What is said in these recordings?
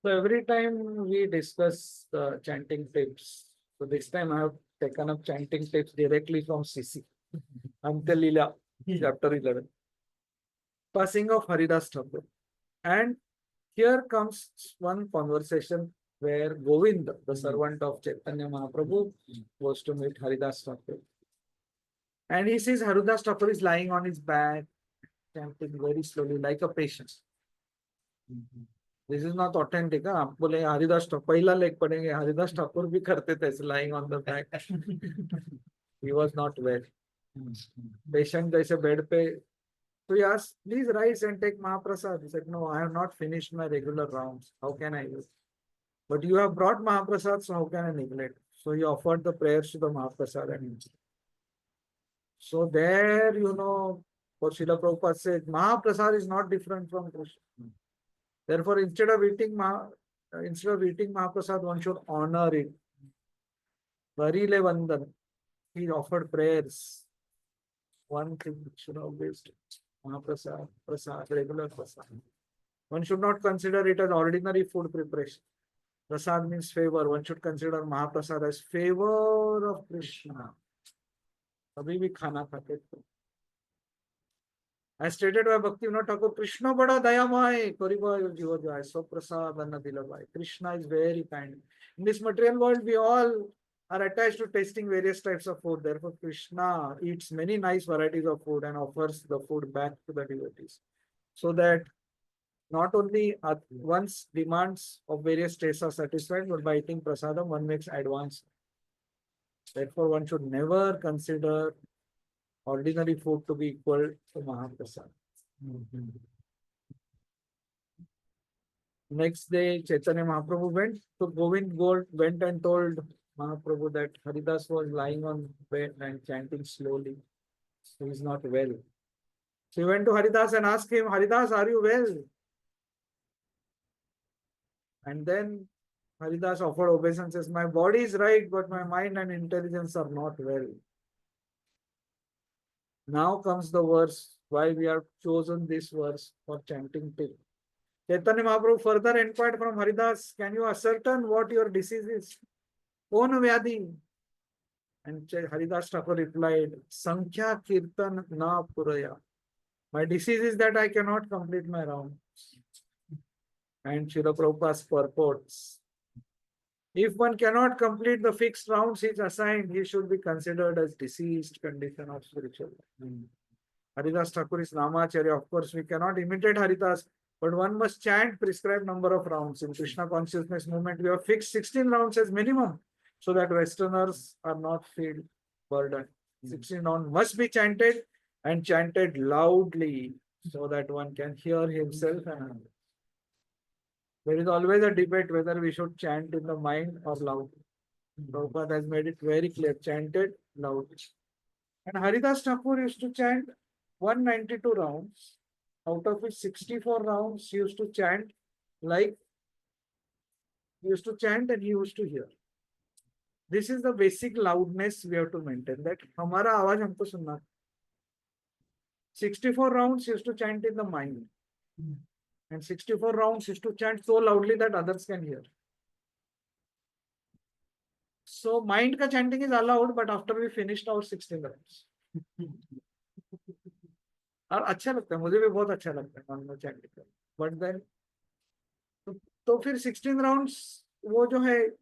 So every time we discuss chanting tips, so this time I have taken up chanting tips directly from CC. Ante Leela, chapter 11. Passing of Haridas Thakur. And here comes one conversation where Govind, the servant of Chaitanya Mahaprabhu, goes to meet Haridas Thakur. And he sees Haridas Thakur is lying on his back, chanting very slowly, like a patient. This is not authentic. आप बोले हरिदास ठाकुर पहला लेख पढ़ेंगे हरिदास ठाकुर भी करते थे lying on the back. He was not well. Patient जैसे bed पे. So he asked, please rise and take Mahaprasad. He said, no, I have not finished my regular rounds. How can I use? But you have brought Mahaprasad, so how can I neglect? So he offered the prayers to the Mahaprasad and so there, what Srila Prabhupada said, Mahaprasad is not different from Krishna. Therefore, instead of eating Mahaprasad, one should honor it. Varile Vandan. He offered prayers. One thing should always do. Mahaprasad, prasad, regular prasad. One should not consider it as ordinary food preparation. Prasad means favor. One should consider Mahaprasad as favor of Krishna. अभी भी खाना खाते थे. As stated by Bhaktivinoda Thakur, Krishna bada dayamay, kariba jiva jai, so prasad anna dilabai. Krishna is very kind. In this material world, we all are attached to tasting various types of food. Therefore, Krishna eats many nice varieties of food and offers the food back to the devotees. So that not only one's demands of various tastes are satisfied, but by eating prasadam, one makes advance. Therefore, one should never consider ordinary food to be equal to Mahaprasad. Next day, Chaitanya Mahaprabhu went. So Govind went and told Mahaprabhu that Haridas was lying on bed and chanting slowly. So he's not well. So he went to Haridas and asked him, Haridas, are you well? And then Haridas offered obeisances. My body is right, but my mind and intelligence are not well. Now comes the verse, why we have chosen this verse for chanting tip. Chaitanya Mahaprabhu further inquired from Haridas, can you ascertain what your disease is? Kon Vyadi? And Haridas Thakur replied, Sankhya Kirtan na Puraya. My disease is that I cannot complete my round. And Srila Prabhupada's purports. If one cannot complete the fixed rounds he is assigned, he should be considered as diseased condition of spiritual life. Haridas Thakur is Namacharya. Of course, we cannot imitate Haridas, but one must chant prescribed number of rounds. In Krishna consciousness movement, we have fixed 16 rounds as minimum, so that Westerners are not feel burdened. 16 rounds must be chanted and chanted loudly, so that one can hear himself and others. There is always a debate whether we should chant in the mind or loud. Prabhupada has made it very clear, chanted loud. And Haridas Thakur used to chant 192 rounds, out of which 64 rounds he used to chant like he used to chant and he used to hear. This is the basic loudness we have to maintain, that hamara आवाज हमको सुनना. 64 rounds he used to chant in the mind. And 64 rounds is to chant so loudly that others can hear. So mind ka chanting is allowed, but after we finished our 16 rounds. और अच्छा लगता है, मुझे भी बहुत अच्छा लगता है मन में चैंटिंग करना. But then तो फिर 16 rounds वो जो है,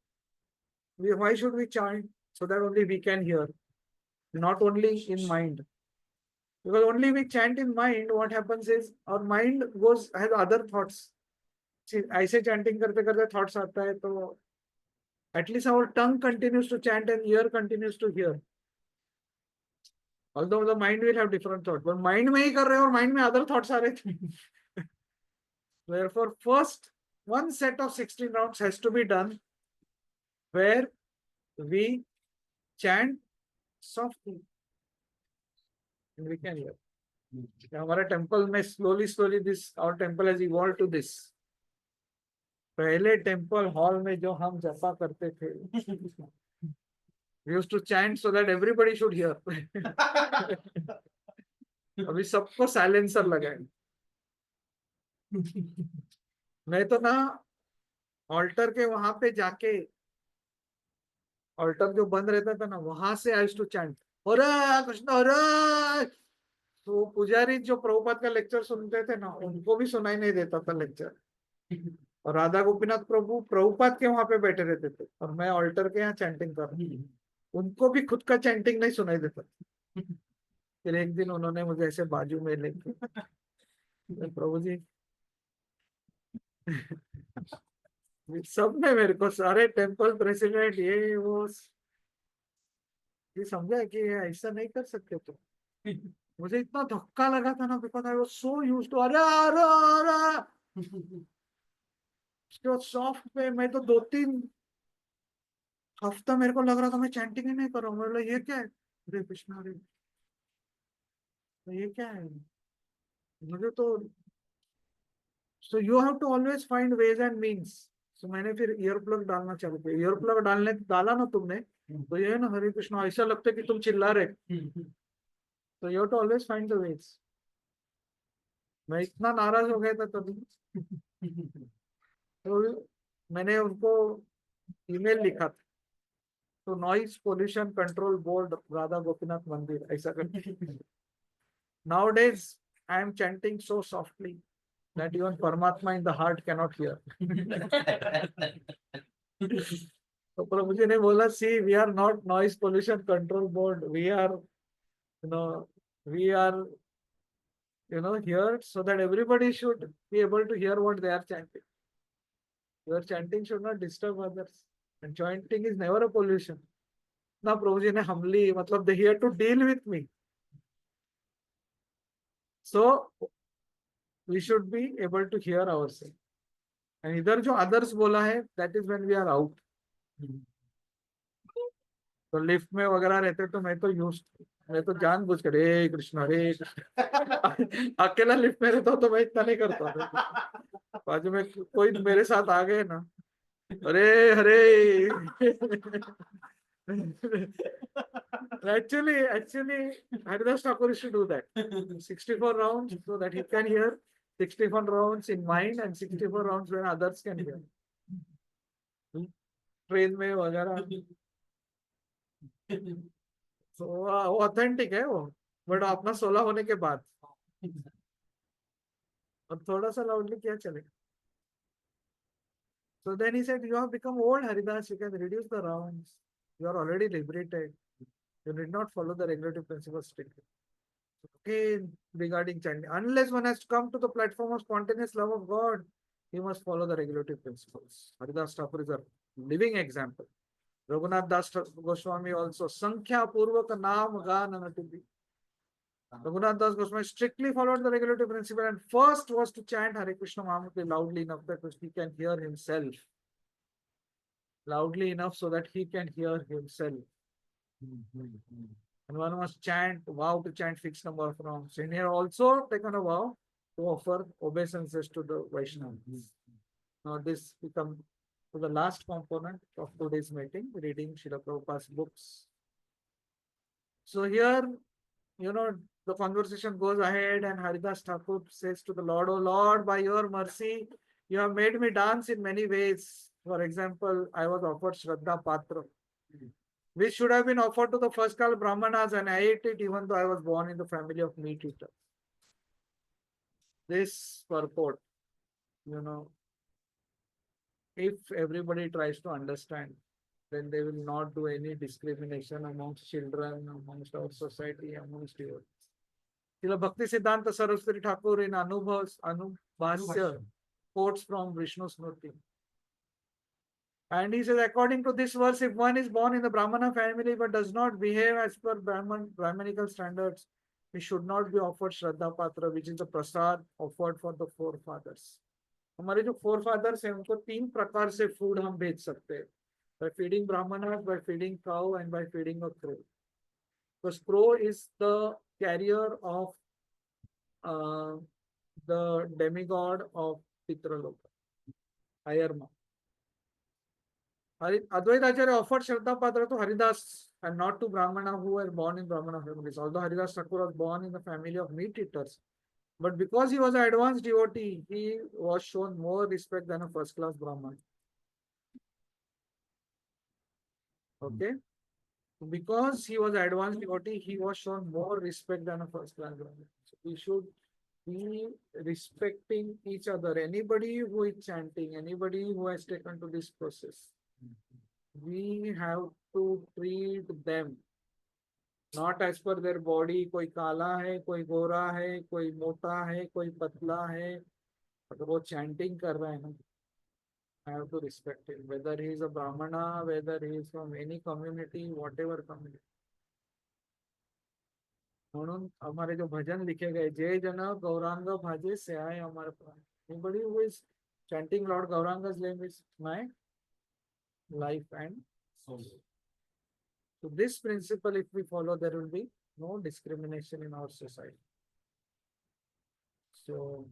why should we chant? So that only we can hear, not only in mind. Because only we chant in mind, what happens is our mind has other thoughts. See, ऐसे chanting करते करते thoughts आता है, तो at least our tongue continues to chant and ear continues to hear. Although the mind will have different thoughts, but mind में ही कर रहे हैं और mind में other thoughts आ रहे थे. Therefore, first one set of 16 rounds has to be done where we chant softly. And we can hear. हमारा temple में slowly this our temple has evolved to this. पहले temple hall में जो हम जपा करते थे, we used to chant so that everybody should hear. अभी सबको silencer लगाए. नहीं तो ना ऑल्टर के वहां पे जाके, ऑल्टर जो बंद रहता था ना, वहां से आई टू चैंट हरे कृष्ण हरे। तो पुजारी जो प्रभुपाद का लेक्चर सुनते थे ना, उनको भी सुनाई नहीं देता था लेक्चर। और राधा गोपीनाथ प्रभु प्रभुपाद के वहां पे बैठे रहते थे और मैं ऑल्टर के यहाँ चैंटिंग कर रहा हूँ। उनको भी खुद का चैंटिंग नहीं सुनाई देता। फिर एक दिन उन्होंने मुझे ऐसे बाजू में लेके, प्रभु जी सबने मेरे को, सारे टेम्पल प्रेसिडेंट ये वो, ये समझा कि ऐसा नहीं कर सकते तुम। मुझे इतना धक्का लगा था ना, because I was so used to अरे अरे अरे। उसके बाद सॉफ्ट पे मैं तो 2-3 हफ्ता मेरे को लग रहा था मैं चैंटिंग ही नहीं कर रहा हूँ। बोला ये क्या है, हरे कृष्णा हरे, तो ये क्या है मुझे तो। So you have to always find ways and means. So मैंने फिर ईयर प्लग डालना चालू किया। ईयर प्लग डालने डाला ना तुमने, तो ये है ना हरे कृष्णा, ऐसा लगता है कि तुम चिल्ला रहे। तो you have to always find the ways. मैं इतना नाराज हो गया था तभी। तो मैंने उनको ईमेल लिखा था, तो noise pollution control board Radha Gopinath मंदिर ऐसा करके। Now days I am chanting so softly that even Paramatma in the heart cannot hear. तो प्रभु जी ने बोला, see we are not noise pollution control board, we are we are here so that everybody should be able to hear what they are chanting. Your chanting should not disturb others, and chanting is never a pollution. ना प्रभु जी ने humbly, मतलब they here to deal with me, so we should be able to hear ourselves. And इधर जो others बोला है, that is when we are out. तो lift में वगैरह रहते तो मैं तो जानबूझ कर हे कृष्ण हरे कृष्ण। अकेला लिफ्ट में रहता हूँ तो मैं इतना नहीं करता। बाजू में कोई मेरे साथ आ गए ना, अरे हरे। actually Haridas Thakur should do that 64 rounds so that he can hear 64 rounds in mind and 64 rounds when others can hear, train में वगैरह। तो वो ऑथेंटिक है वो, बट अपना 16 होने के बाद। और थोड़ा सा लाउडली क्या चलेगा। So then he said, you have become old, Haridas, you can reduce the rounds. You are already liberated. You did not follow the regulative principles strictly. Okay, regarding chanting, unless one has to come to the platform of spontaneous love of God, he must follow the regulative principles. Haridas Thakur is a living example. Raghunath Das Goswami also, Sankhya Purvaka Naam Gan Anatubi. Raghunath Das Goswami strictly followed the regulative principle and first was to chant Hare Krishna Mahamudri loudly enough that he can hear himself. Loudly enough so that he can hear himself. And one must chant, vow to chant fixed number of rounds. And here also taken a vow to offer obeisances to the Vaishnavas. Now this becomes to the last component of today's meeting, reading Srila Prabhupada's books. So here, the conversation goes ahead and Haridas Thakur says to the Lord, "Oh Lord, by your mercy, you have made me dance in many ways. For example, I was offered Shraddha Patra, which should have been offered to the first class Brahmanas, and I ate it even though I was born in the family of meat eaters." This purport, if everybody tries to understand, then they will not do any discrimination amongst children, amongst our society, amongst you. Srila Bhakti Siddhanta Saraswati Thakur in Anubhasya quotes from Vishnu Smriti. And he says, according to this verse, if one is born in the Brahmana family but does not behave as per Brahmanical standards, he should not be offered Shraddha Patra, which is the prasad offered for the forefathers. हमारे जो forefathers हैं उनको 3 प्रकार से food हम भेज सकते हैं, by feeding Brahmanas, by feeding cow, and by feeding a crow. Because crow is the carrier of the demigod of Pitraloka, Ayarma. Advaita Acharya offered Shraddha Patra to Haridas and not to Brahmana who were born in Brahmana families. Although Haridas Thakur was born in the family of meat eaters, but because he was an advanced devotee, he was shown more respect than a first class Brahman. Okay. Because he was advanced devotee, he was shown more respect than a first class Brahmin. So we should be respecting each other. Anybody who is chanting, anybody who has taken to this process, we have to treat them not as per their body. कोई काला है, कोई गोरा है, कोई मोटा है, कोई पतला है. अगर वो chanting कर रहा है ना, I have to respect him. Whether he is a Brahmana, whether he is from any community, whatever community. म्हणून हमारे जो भजन लिखे गए, जय जन गौरांग भाजे से आए हमारे प्राण. Anybody who is chanting Lord Gauranga's name is my life and soul. So this principle, if we follow, there will be no discrimination in our society. So